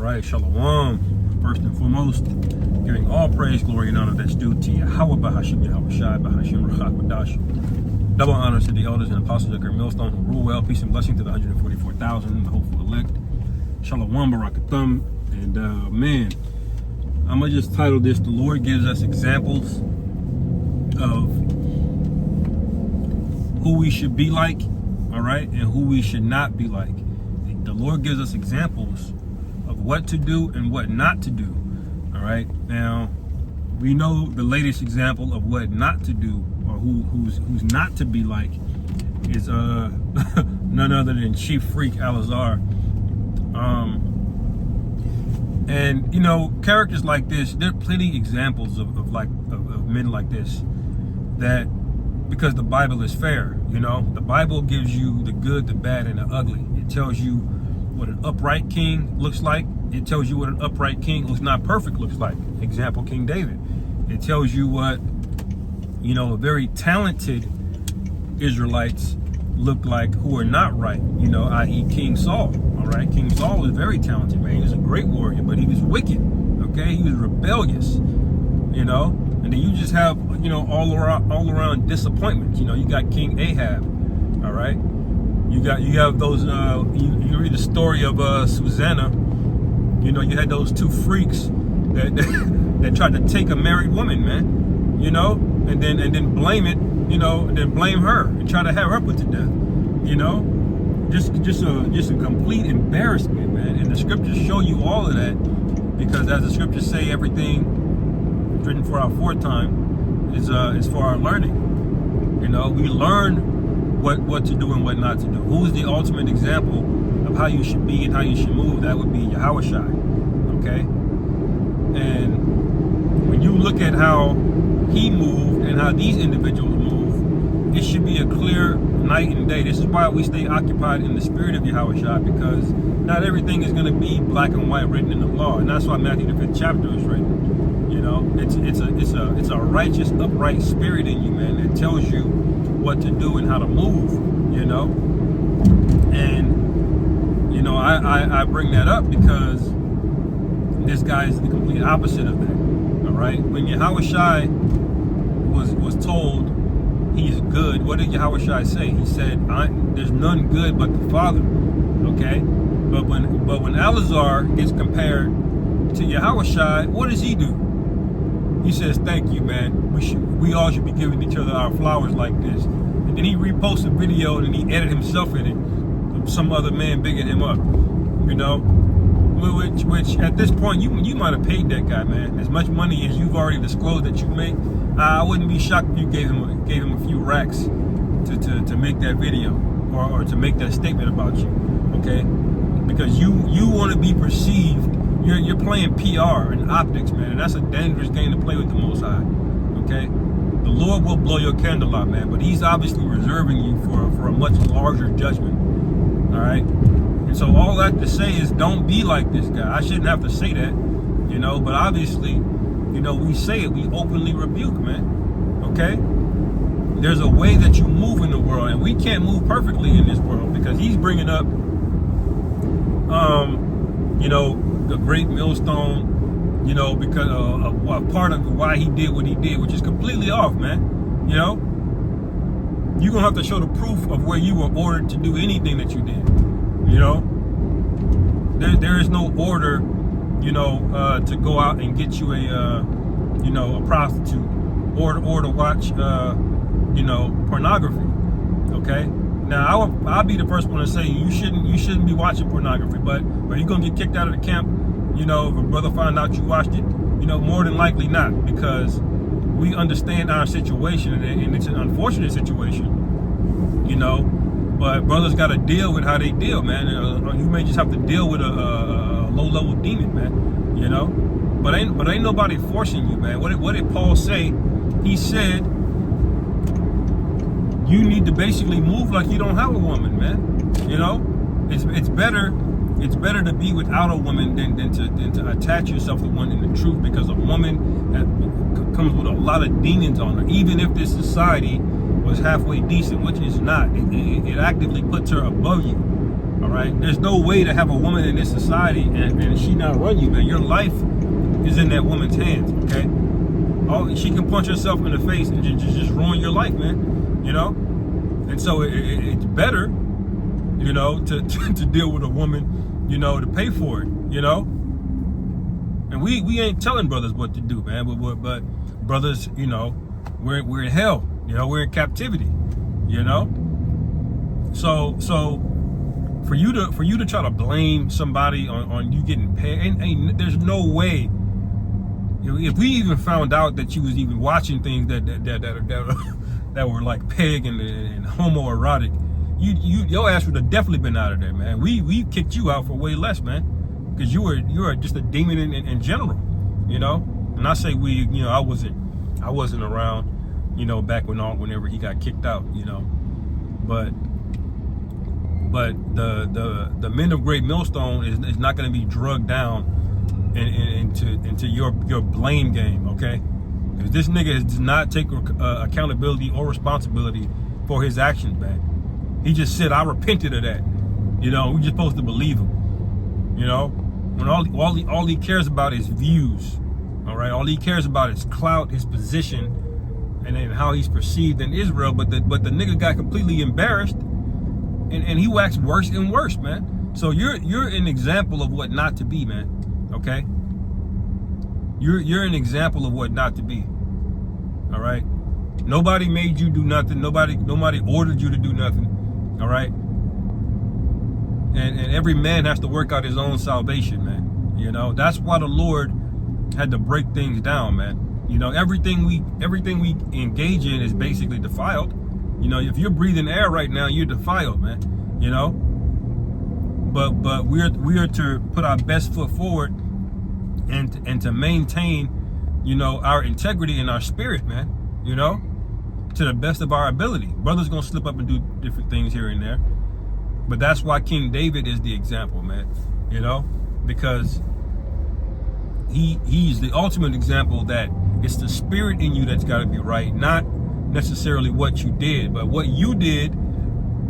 right, Shalom. First and foremost, giving all praise, glory, and honor that's due to Yahweh Bahashim Yahweh Shai Bahashim Rachak Wadash. Double honors to the elders and apostles of Great Millstone who rule well. Peace and blessing to the 144,000, the hopeful elect. Shalom Barakathum. And man, I'm gonna just title this: The Lord gives us examples of who we should be like, all right, and who we should not be like. The Lord gives us examples of what to do and what not to do. All right. Now, we know the latest example of what not to do, or who's not to be like, is none other than Chief Freak Elazar. And you know, characters like this, there are plenty examples of men like this, that because the Bible is fair. You know, the Bible gives you the good, the bad, and the ugly. It tells you what an upright king looks like. It tells you what an upright king who's not perfect looks like. Example, King David. It tells you what, you know, very talented Israelites look like who are not right. You know, i.e. King Saul. All right, King Saul was very talented, man. He was a great warrior, but he was wicked. Okay, he was rebellious. You know, and then you just have, you know, all around disappointment. You know, you got King Ahab. All right. You have those. You read the story of Susanna. You know, you had those two freaks that tried to take a married woman, man. You know, and then blame it. You know, and then blame her and try to have her put to death. You know, just a complete embarrassment, man. And the scriptures show you all of that, because as the scriptures say, everything written for our foretime is for our learning. You know, we learn what to do and what not to do. Who's the ultimate example of how you should be and how you should move? That would be Yahweh Shai. Okay? And when you look at how he moved and how these individuals move, it should be a clear night and day. This is why we stay occupied in the spirit of Yahweh Shai, because not everything is going to be black and white written in the law. And that's why Matthew the 5th chapter is written. You know, it's a righteous, upright spirit in you, man, that tells you what to do and how to move, you know. And you know, I bring that up because this guy is the complete opposite of that. All right, when Yahweh Shai was told he's good, what did Yahweh Shai say? He said, there's none good but the Father. Okay, but when Elazar gets compared to Yahweh Shai, what does he do? He says, thank you, man. We all should be giving each other our flowers like this. And then he reposts a video and he edited himself in it. Some other man bigging him up, you know. Which at this point, you might have paid that guy, man. As much money as you've already disclosed that you make, I wouldn't be shocked if you gave him a few racks to make that video or to make that statement about you, okay? Because you want to be perceived. You're playing PR and optics, man, and that's a dangerous game to play with the Most High. Okay, the Lord will blow your candle out, man, but He's obviously reserving you for a much larger judgment. All right, and so all that to say is, don't be like this guy. I shouldn't have to say that, you know, but obviously, you know, we say it. We openly rebuke, man. Okay, there's a way that you move in the world, and we can't move perfectly in this world, because He's bringing up, you know, the Great Millstone, you know, because a part of why he did what he did, which is completely off, man. You know, you're gonna have to show the proof of where you were ordered to do anything that you did. You know, there is no order, you know, to go out and get you you know, a prostitute, or to watch, you know, pornography. Okay. Now I'll be the first one to say you shouldn't be watching pornography, but are you gonna get kicked out of the camp? You know, if a brother found out you watched it, you know, more than likely not, because we understand our situation, and it's an unfortunate situation, you know. But brothers got to deal with how they deal, man. You may just have to deal with a low-level demon, man. You know, but ain't nobody forcing you, man. What did Paul say? He said, you need to basically move like you don't have a woman, man. You know, it's better to be without a woman than to attach yourself to one in the truth, because a woman comes with a lot of demons on her. Even if this society was halfway decent, which is not, it actively puts her above you. All right. There's no way to have a woman in this society and she not run you, man. Your life is in that woman's hands. Okay. Oh, she can punch herself in the face and just ruin your life, man. You know. And so it's better, you know, to deal with a woman, you know, to pay for it, you know. And we ain't telling brothers what to do, man. But brothers, you know, we're in hell, you know, we're in captivity, you know. So for you to try to blame somebody on you getting paid, and there's no way. You know, if we even found out that you was even watching things that were like peg and homoerotic, your ass would have definitely been out of there, man. We kicked you out for way less, man. Because you are just a demon in general, you know. And I say we, you know, I wasn't around, you know, back whenever he got kicked out, you know. But the men of Great Millstone is not going to be drugged down into your blame game, okay? Because this nigga does not take accountability or responsibility for his actions, man. He just said, "I repented of that." You know, we're just supposed to believe him, you know. When all he cares about is views, all right. All he cares about is clout, his position, and then how he's perceived in Israel. But the nigga got completely embarrassed, and he waxed worse and worse, man. So you're an example of what not to be, man. Okay. You're an example of what not to be. All right. Nobody made you do nothing. Nobody ordered you to do nothing. All right. And every man has to work out his own salvation, man. You know, that's why the Lord had to break things down, man. You know, everything we engage in is basically defiled. You know, if you're breathing air right now, you're defiled, man. You know, but we are to put our best foot forward and to maintain, you know, our integrity and our spirit, man. You know, to the best of our ability. Brothers gonna slip up and do different things here and there. But that's why King David is the example, man. You know, because he's the ultimate example that it's the spirit in you that's got to be right, not necessarily what you did. But what you did,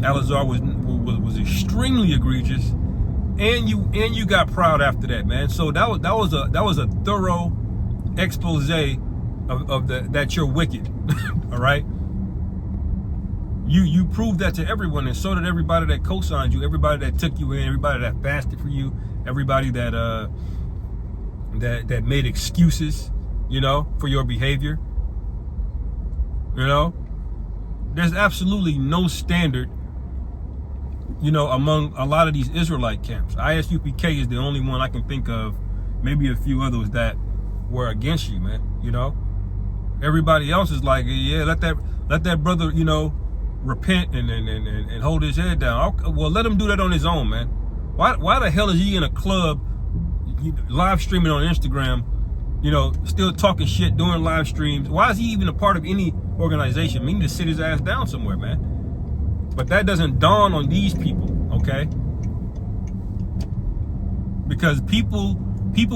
Eleazar, was extremely egregious, and you got proud after that, man. So that was a thorough expose of that you're wicked. All right. You proved that to everyone, and so did everybody that co-signed you, everybody that took you in, everybody that fasted for you, everybody that made excuses, you know, for your behavior. You know, there's absolutely no standard, you know, among a lot of these Israelite camps. ISUPK is the only one I can think of, maybe a few others that were against you, man. You know, everybody else is like, yeah, let that brother, you know, repent and hold his head down. Well, let him do that on his own, man. Why the hell is he in a club live streaming on Instagram, you know, still talking shit, doing live streams? Why is he even a part of any organization? I mean, he need to sit his ass down somewhere, man. But that doesn't dawn on these people, okay? Because people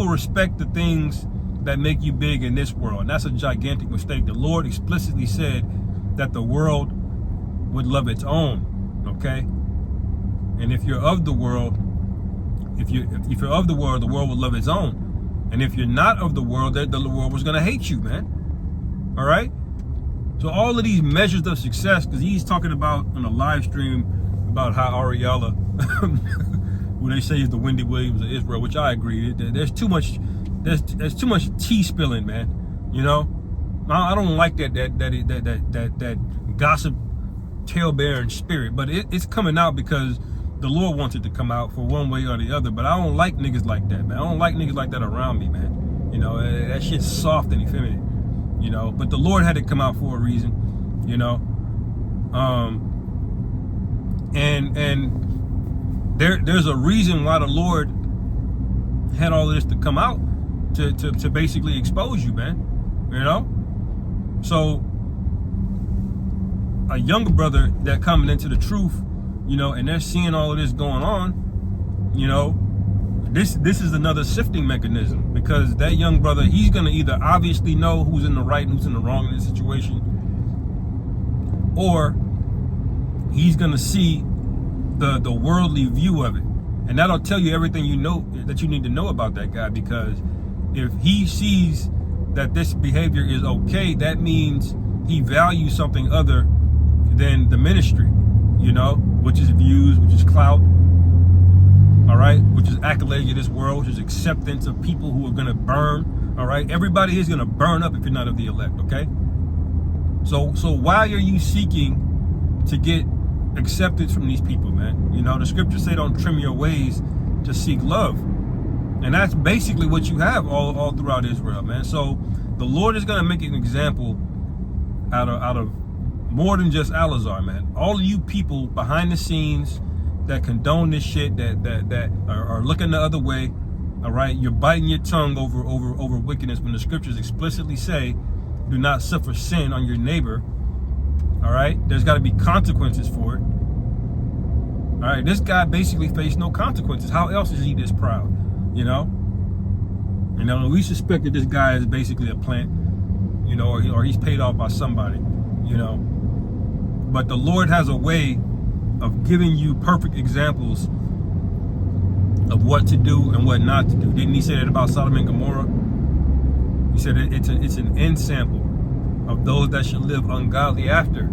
respect the things that make you big in this world. And that's a gigantic mistake. The Lord explicitly said that the world would love its own, okay? And if you're of the world, if you're of the world will love its own. And if you're not of the world, the world was gonna hate you, man. All right? So all of these measures of success, because he's talking about on a live stream about how Ariella, who they say is the Wendy Williams of Israel, which I agree. There's too much tea spilling, man. You know, I don't like that gossip, tale-bearing spirit, but it's coming out because the Lord wants it to come out for one way or the other. But I don't like niggas like that, man. I don't like niggas like that around me, man. You know, that shit's soft and effeminate. You know, but the Lord had it come out for a reason. You know, and there's a reason why the Lord had all of this to come out to basically expose you, man. You know, so a younger brother that coming into the truth, you know, and they're seeing all of this going on, you know, this is another sifting mechanism, because that young brother, he's gonna either obviously know who's in the right and who's in the wrong in this situation, or he's gonna see the worldly view of it. And that'll tell you everything you know that you need to know about that guy, because if he sees that this behavior is okay, that means he values something other than the ministry, you know, which is views, which is clout, all right, which is accolades of this world, which is acceptance of people who are going to burn, all right. Everybody is going to burn up if you're not of the elect, okay? So why are you seeking to get acceptance from these people, man? You know, the scriptures say don't trim your ways to seek love. And that's basically what you have all throughout Israel, man. So the Lord is going to make an example out of more than just Eleazar, man. All of you people behind the scenes that condone this shit, that are looking the other way, all right? You're biting your tongue over wickedness when the scriptures explicitly say, do not suffer sin on your neighbor, all right? There's got to be consequences for it. All right, this guy basically faced no consequences. How else is he this proud? You know? You know, we suspect that this guy is basically a plant, you know, or he's paid off by somebody, you know. But the Lord has a way of giving you perfect examples of what to do and what not to do. Didn't he say that about Sodom and Gomorrah? He said it's an end sample of those that should live ungodly after.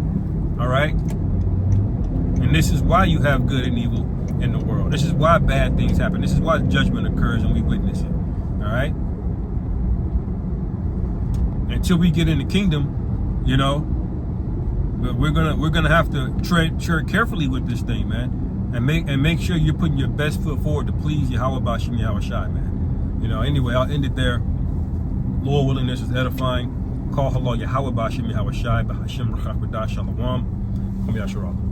All right? And this is why you have good and evil in the world. This is why bad things happen. This is why judgment occurs and we witness it. All right? Until we get in the kingdom, you know, we're gonna have to tread carefully with this thing, man, and make sure you're putting your best foot forward to please Yahweh Bashim Yahweh Shai, man. You know. Anyway, I'll end it there. Lord willing, this is edifying. Call halal Yahweh Bashim Yahweh Shai, Bahashim Rachach B'dah Shalom. Kom Yasharah.